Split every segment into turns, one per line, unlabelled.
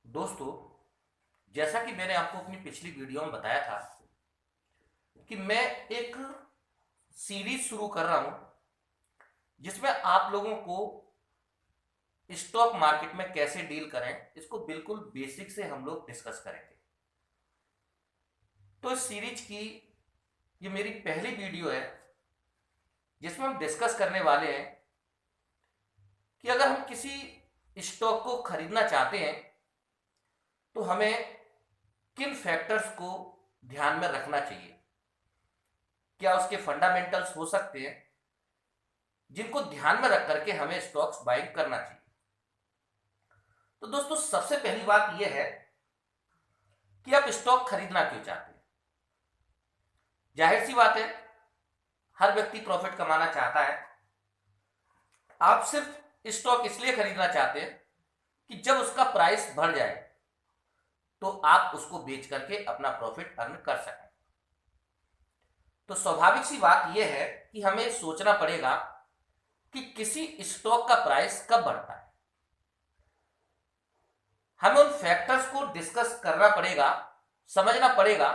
दोस्तों, जैसा कि मैंने आपको अपनी पिछली वीडियो में बताया था कि मैं एक सीरीज शुरू कर रहा हूं जिसमें आप लोगों को स्टॉक मार्केट में कैसे डील करें इसको बिल्कुल बेसिक से हम लोग डिस्कस करेंगे। तो इस सीरीज की ये मेरी पहली वीडियो है जिसमें हम डिस्कस करने वाले हैं कि अगर हम किसी स्टॉक को खरीदना चाहते हैं तो हमें किन फैक्टर्स को ध्यान में रखना चाहिए। क्या उसके फंडामेंटल्स हो सकते हैं जिनको ध्यान में रख करके हमें स्टॉक्स बाइंग करना चाहिए। तो दोस्तों, सबसे पहली बात यह है कि आप स्टॉक खरीदना क्यों चाहते हैं। जाहिर सी बात है, हर व्यक्ति प्रॉफिट कमाना चाहता है। आप सिर्फ स्टॉक इसलिए खरीदना चाहते हैं कि जब उसका प्राइस बढ़ जाए तो आप उसको बेच करके अपना प्रॉफिट अर्न कर सकें। तो स्वाभाविक सी बात यह है कि हमें सोचना पड़ेगा कि किसी स्टॉक का प्राइस कब बढ़ता है। हमें उन फैक्टर्स को डिस्कस करना पड़ेगा, समझना पड़ेगा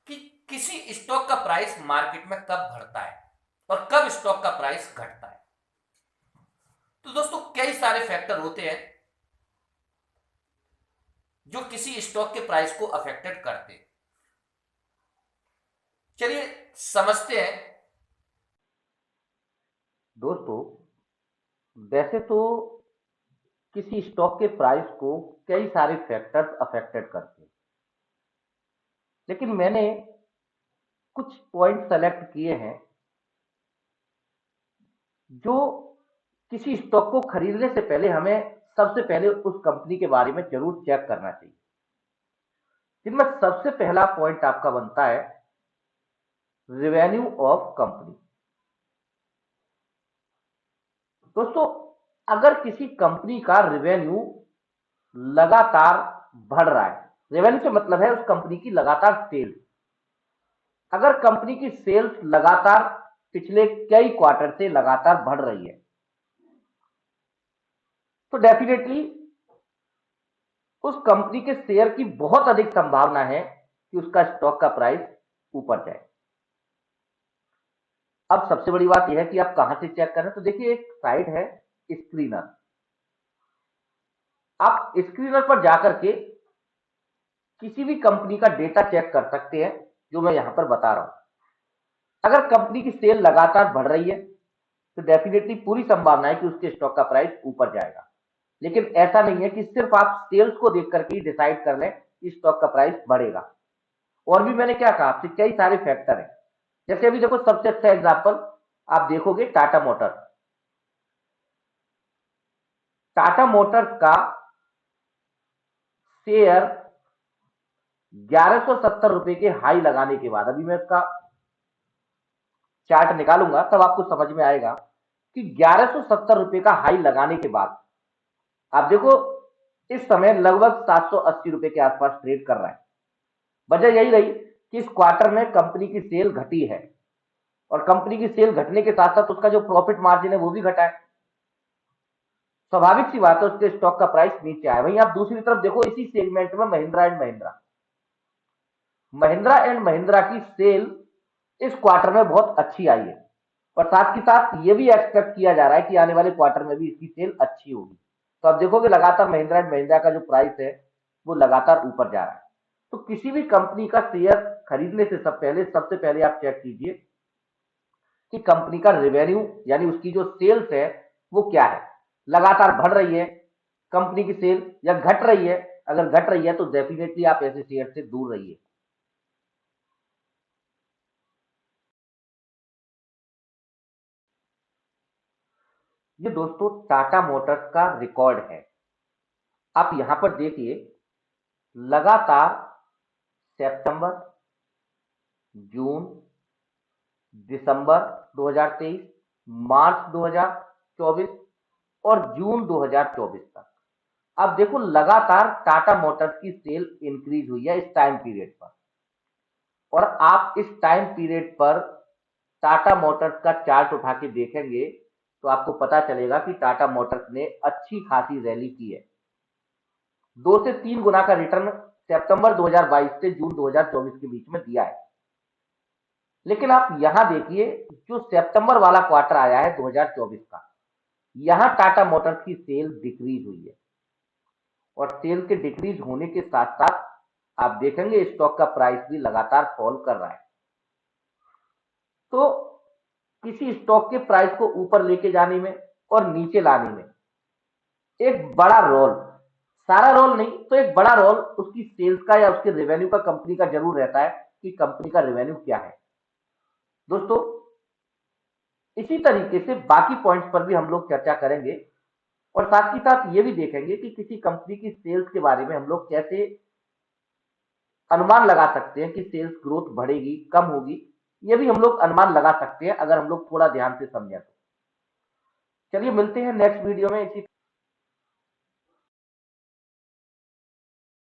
कि किसी स्टॉक का प्राइस मार्केट में कब बढ़ता है और कब स्टॉक का प्राइस घटता है। तो दोस्तों, कई सारे फैक्टर होते हैं जो किसी स्टॉक के प्राइस को अफेक्टेड करते हैं। चलिए समझते हैं। दोस्तों, वैसे तो किसी स्टॉक के प्राइस को कई सारे फैक्टर्स अफेक्टेड करते हैं, लेकिन मैंने कुछ पॉइंट सेलेक्ट किए हैं जो किसी स्टॉक को खरीदने से पहले हमें सबसे पहले उस कंपनी के बारे में जरूर चेक करना चाहिए। जिनमें सबसे पहला पॉइंट आपका बनता है रेवेन्यू ऑफ कंपनी। दोस्तों, अगर किसी कंपनी का रेवेन्यू लगातार बढ़ रहा है, रेवेन्यू से मतलब है उस कंपनी की लगातार सेल्स। अगर कंपनी की सेल्स लगातार पिछले कई क्वार्टर से लगातार बढ़ रही है तो डेफिनेटली उस कंपनी के शेयर की बहुत अधिक संभावना है कि उसका स्टॉक का प्राइस ऊपर जाए। अब सबसे बड़ी बात यह है कि आप कहां से चेक करें। तो देखिए, एक साइट है स्क्रीनर। आप स्क्रीनर पर जाकर के किसी भी कंपनी का डेटा चेक कर सकते हैं, जो मैं यहां पर बता रहा हूं। अगर कंपनी की सेल लगातार बढ़ रही है तो डेफिनेटली पूरी संभावना है कि उसके स्टॉक का प्राइस ऊपर जाएगा। लेकिन ऐसा नहीं है कि सिर्फ आप सेल्स को देख करके डिसाइड कर लें कि स्टॉक का प्राइस बढ़ेगा। और भी मैंने क्या कहा आपसे, कई सारे फैक्टर हैं। जैसे अभी देखो, सबसे अच्छा एग्जांपल आप देखोगे टाटा मोटर्स। टाटा मोटर्स का शेयर 1170 रुपए के हाई लगाने के बाद, अभी मैं इसका चार्ट निकालूंगा तब आपको समझ में आएगा कि 1170 रुपए का हाई लगाने के बाद आप देखो इस समय लगभग 780 रुपए के आसपास ट्रेड कर रहा है। वजह यही रही कि इस क्वार्टर में कंपनी की सेल घटी है और कंपनी की सेल घटने के साथ साथ उसका जो प्रॉफिट मार्जिन है वो भी घटा है। स्वाभाविक सी बात है उसके स्टॉक का प्राइस नीचे आया। वहीं आप दूसरी तरफ देखो, इसी सेगमेंट में महिंद्रा एंड महिंद्रा महिंद्रा एंड महिंद्रा की सेल इस क्वार्टर में बहुत अच्छी आई है और साथ ही साथ ये भी एक्सपेक्ट किया जा रहा है कि आने वाले क्वार्टर में भी इसकी सेल अच्छी होगी। तो आप देखोगे लगातार महिंद्रा एंड महिंद्रा का जो प्राइस है वो लगातार ऊपर जा रहा है। तो किसी भी कंपनी का शेयर खरीदने से सबसे पहले आप चेक कीजिए कि कंपनी का रेवेन्यू यानी उसकी जो सेल्स है वो क्या है। लगातार बढ़ रही है कंपनी की सेल या घट रही है? अगर घट रही है तो डेफिनेटली आप ऐसे शेयर से दूर रहिए। ये दोस्तों टाटा मोटर्स का रिकॉर्ड है। आप यहां पर देखिए, लगातार सितंबर, जून, दिसंबर 2023, मार्च 2024 और जून 2024 तक अब देखो लगातार टाटा मोटर्स की सेल इंक्रीज हुई है इस टाइम पीरियड पर। और आप इस टाइम पीरियड पर टाटा मोटर्स का चार्ट उठा के देखेंगे तो आपको पता चलेगा कि टाटा मोटर्स ने अच्छी खासी रैली की है। 2 से 3 गुना का रिटर्न सितंबर 2022 से जून 2024 के बीच में दिया है। लेकिन आप यहां देखिए, जो सितंबर वाला क्वार्टर आया है 2024 का, यहां टाटा मोटर्स की सेल डिक्रीज हुई है और सेल के डिक्रीज होने के साथ साथ आप देखेंगे स्टॉक का प्राइस भी लगातार फॉल कर रहा है। तो किसी स्टॉक के प्राइस को ऊपर लेके जाने में और नीचे लाने में एक बड़ा रोल, सारा रोल नहीं तो एक बड़ा रोल उसकी सेल्स का या उसके रेवेन्यू का कंपनी का जरूर रहता है कि कंपनी का रेवेन्यू क्या है। दोस्तों, इसी तरीके से बाकी पॉइंट्स पर भी हम लोग चर्चा करेंगे और साथ ही साथ ये भी देखेंगे कि किसी कंपनी की सेल्स के बारे में हम लोग कैसे अनुमान लगा सकते हैं कि सेल्स ग्रोथ बढ़ेगी, कम होगी। ये भी हम लोग अनुमान लगा सकते हैं अगर हम लोग थोड़ा ध्यान से समझें तो। चलिए मिलते हैं नेक्स्ट वीडियो में इसी